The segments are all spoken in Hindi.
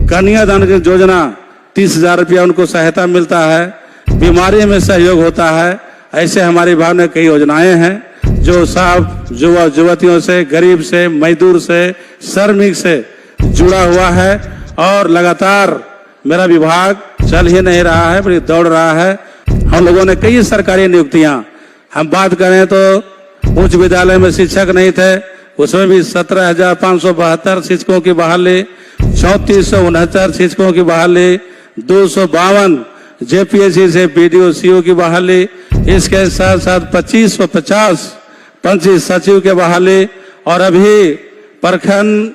कन्यादान की योजना 30,000 रुपया उनको सहायता मिलता है, बीमारी में सहयोग होता है। ऐसे हमारे विभाग में कई योजनाएं हैं जो सब युवा युवतियों से, गरीब से, मजदूर से, श्रमिक से जुड़ा हुआ है। और लगातार मेरा विभाग चल ही नहीं रहा है बल्कि दौड़ रहा है। हम लोगों ने कई सरकारी नियुक्तियां, हम बात करें तो उच्च विद्यालय में शिक्षक नहीं थे, उसमें भी 17,572 शिक्षकों की बहाली, 3469 शिक्षकों की बहाली, 252 जेपीएससी से बीडीओ सीओ की बहाली, इसके साथ साथ 2550 पंचायत सचिव के बहाली, और अभी प्रखंड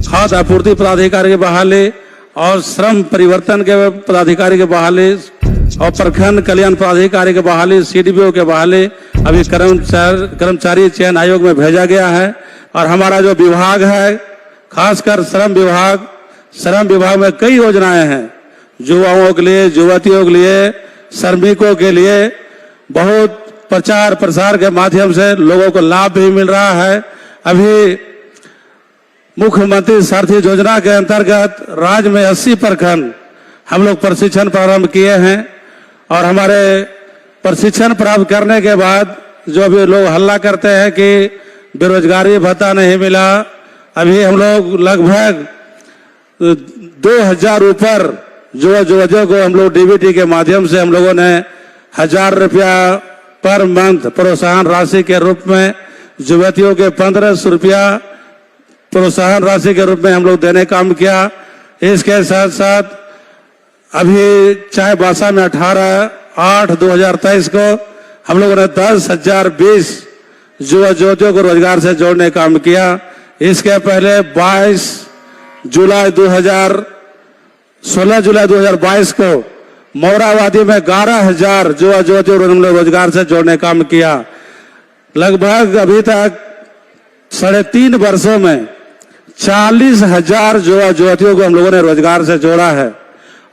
खाद्य आपूर्ति पदाधिकारी की बहाली और श्रम परिवर्तन के पदाधिकारी की बहाली और प्रखंड कल्याण पदाधिकारी की बहाली, सीडीपीओ के बहाली अभी कर्मचारी चयन आयोग में भेजा गया है। और हमारा जो विभाग है, खासकर श्रम विभाग में कई योजनाएं हैं युवाओं के लिए, युवतियों के लिए, श्रमिकों के लिए। बहुत प्रचार प्रसार के माध्यम से लोगों को लाभ भी मिल रहा है। अभी मुख्यमंत्री सारथी योजना के अंतर्गत राज्य में 80 प्रखंड हम लोग प्रशिक्षण प्रारंभ किए हैं। और हमारे प्रशिक्षण प्राप्त करने के बाद जो भी लोग हल्ला करते हैं कि बेरोजगारी भत्ता नहीं मिला, अभी हम लोग लगभग 2000 ऊपर युवतियों को हम लोग डीबीटी के माध्यम से हम लोगों ने 1000 रुपया पर मंथ प्रोत्साहन राशि के रूप में, युवतियों के 1500 रुपया प्रोत्साहन राशि के रूप में हम लोग देने का काम किया। इसके साथ साथ अभी चाईबासा में 18/8/2023 को हम लोगों ने 10,020 युवतियों को रोजगार से जोड़ने का काम किया। इसके पहले 16 जुलाई 2022 को मोराबादी में 11,000 युवतियों को हम लोग रोजगार से जोड़ने का काम किया। लगभग अभी तक 3.5 वर्षों में 40,000 युवतियों को हम लोगों ने रोजगार से जोड़ा है।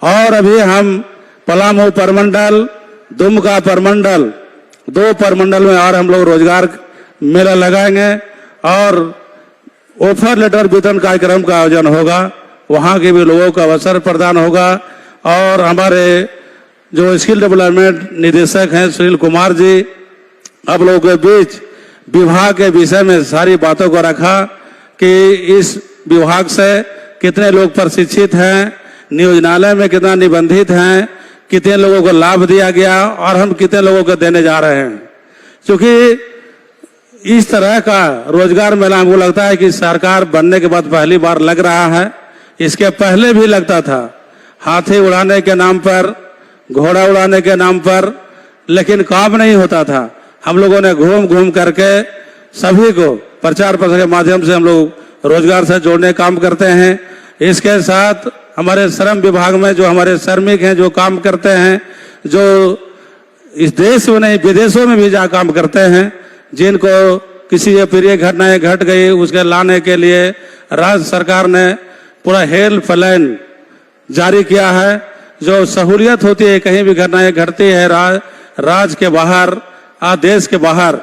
और अभी हम पलामू परमंडल, दुमका परमंडल, 2 परमंडल में और हम लोग रोजगार मेला लगाएंगे और ऑफर लेटर वितरण कार्यक्रम का आयोजन होगा। वहाँ के भी लोगों को अवसर प्रदान होगा। और हमारे जो स्किल डेवलपमेंट निदेशक हैं सुनील कुमार जी, आप लोगों के बीच विभाग के विषय में सारी बातों को रखा कि इस विभाग से कितने लोग प्रशिक्षित हैं, नियोजनालय में कितना निबंधित हैं, कितने लोगों को लाभ दिया गया और हम कितने लोगों को देने जा रहे हैं। क्योंकि इस तरह का रोजगार मेला हमको लगता है कि सरकार बनने के बाद पहली बार लग रहा है। इसके पहले भी लगता था, हाथी उड़ाने के नाम पर, घोड़ा उड़ाने के नाम पर, लेकिन काम नहीं होता था। हम लोगों ने घूम घूम करके सभी को प्रचार प्रसार के माध्यम से हम लोग रोजगार से जोड़ने काम करते हैं। इसके साथ हमारे श्रम विभाग में जो हमारे श्रमिक हैं, जो काम करते हैं, जो इस देश में नहीं विदेशों में भी जा काम करते हैं, जिनको किसी अप्रिय घटनाएं घट गई, उसके लाने के लिए राज्य सरकार ने पूरा हेल्पलाइन जारी किया है। जो सहूलियत होती है, कहीं भी घटनाएं घटती है राज्य के बाहर, देश के बाहर,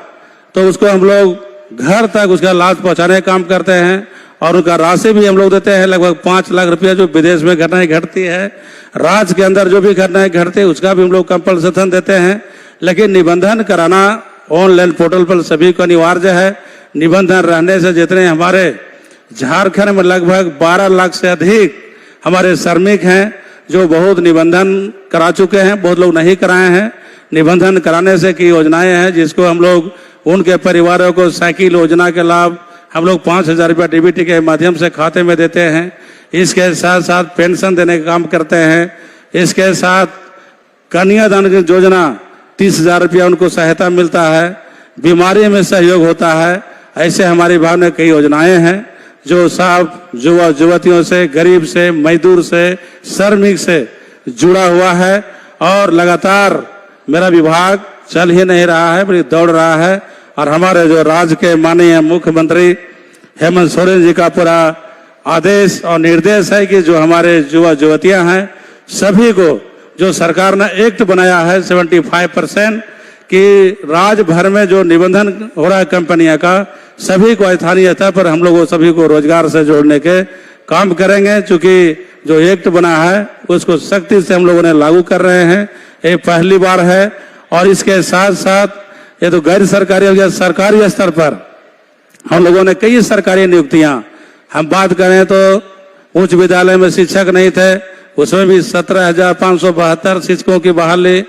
तो उसको हम लोग घर तक उसका लाभ पहुंचाने का काम करते हैं। और उनका राशि भी हम लोग देते हैं, लगभग 5 लाख रुपया जो विदेश में घटनाएं घटती है, राज्य के अंदर जो भी घटनाएं घटती है उसका भी हम लोग कंपल्सेशन देते हैं। लेकिन निबंधन कराना ऑनलाइन पोर्टल पर सभी को अनिवार्य है। निबंधन रहने से जितने हमारे झारखंड में लगभग 12 लाख से अधिक हमारे श्रमिक हैं जो बहुत निबंधन करा चुके हैं, बहुत लोग नहीं कराए हैं। निबंधन कराने से की योजनाएं हैं जिसको हम लोग उनके परिवारों को साइकिल योजना के लाभ हम लोग 5,000 रुपया डीबीटी के माध्यम से खाते में देते हैं। इसके साथ साथ पेंशन देने का काम करते हैं। इसके साथ कन्यादान की योजना 30,000 रुपया उनको सहायता मिलता है, बीमारी में सहयोग होता है। ऐसे हमारे विभाग में कई योजनाएं हैं जो सब युवा युवतियों से, गरीब से, मजदूर से, श्रमिक से जुड़ा हुआ है। और लगातार मेरा विभाग चल ही नहीं रहा है बल्कि दौड़ रहा है। और हमारे जो राज्य के माननीय मुख्यमंत्री हेमंत सोरेन जी का पूरा आदेश और निर्देश है कि जो हमारे युवा युवतियां हैं सभी को जो सरकार ने एक्ट बनाया है 75% कि राज्य भर में जो निबंधन हो रहा है कंपनियां का, सभी को स्थानीय स्तर पर हम लोग सभी को रोजगार से जोड़ने के काम करेंगे। चूंकि जो एक्ट बना है उसको सख्ती से हम लोगों ने लागू कर रहे हैं। ये पहली बार है। और इसके साथ साथ ये तो गैर सरकारी हो गया, सरकारी स्तर पर हम लोगों ने कई सरकारी नियुक्तियां, हम बात करें तो उच्च विद्यालय में शिक्षक नहीं थे, उसमें भी 17,572 शिक्षकों की बहाली,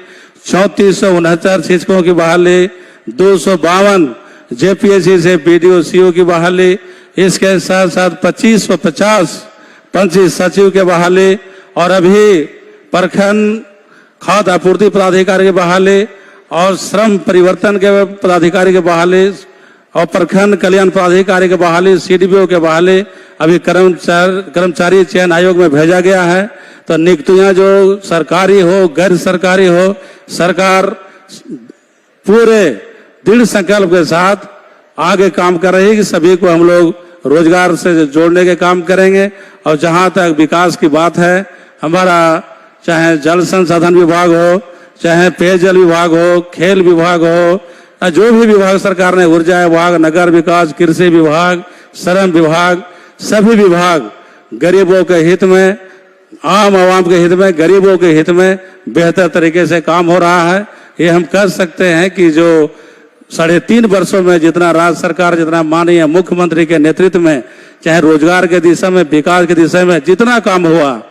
3469 शिक्षकों की बहाली, 252 जेपीएससी से बीडीओ सीओ की बहाली, इसके साथ साथ 2550 पंचायत सचिव के बहाली, और अभी प्रखंड खाद्य आपूर्ति पदाधिकारी की बहाली और श्रम परिवर्तन के पदाधिकारी की बहाली और प्रखंड कल्याण पदाधिकारी की बहाली, सीडीपीओ के बहाली अभी कर्मचारी चयन आयोग में भेजा गया है। तो नियुक्तियां जो सरकारी हो गैर सरकारी हो, सरकार पूरे दृढ़ संकल्प के साथ आगे काम कर रही है कि सभी को हम लोग रोजगार से जोड़ने के काम करेंगे। और जहां तक विकास की बात है, हमारा चाहे जल संसाधन विभाग हो, चाहे पेयजल विभाग हो, खेल विभाग हो, जो भी विभाग सरकार ने, ऊर्जा विभाग, नगर विकास, कृषि विभाग, श्रम विभाग, सभी विभाग गरीबों के हित में, आम आवाम के हित में, गरीबों के हित में बेहतर तरीके से काम हो रहा है। ये हम कह सकते हैं कि जो 3.5 वर्षों में जितना राज्य सरकार, जितना माननीय मुख्यमंत्री के नेतृत्व में, चाहे रोजगार के दिशा में, विकास के दिशा में जितना काम हुआ,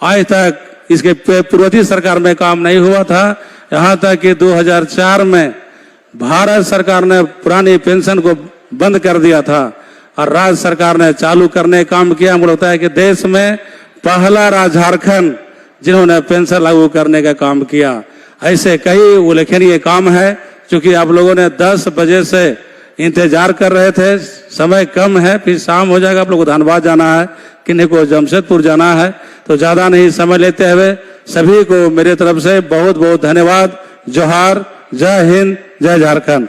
आज तक इसके पूर्ववर्ती सरकार में काम नहीं हुआ था। यहाँ तक कि 2004 में भारत सरकार ने पुरानी पेंशन को बंद कर दिया था और राज्य सरकार ने चालू करने का काम किया। मुझे लगता है कि देश में पहला राज्य झारखंड जिन्होंने पेंशन लागू करने का काम किया। ऐसे कई उल्लेखनीय काम है। क्योंकि आप लोगों ने 10 बजे से इंतजार कर रहे थे, समय कम है, फिर शाम हो जाएगा, आप लोगों को धनबाद जाना है, किन्हीं को जमशेदपुर जाना है, तो ज्यादा नहीं समय लेते हुए सभी को मेरे तरफ से बहुत बहुत धन्यवाद। जोहार, जय हिंद, जय झारखंड।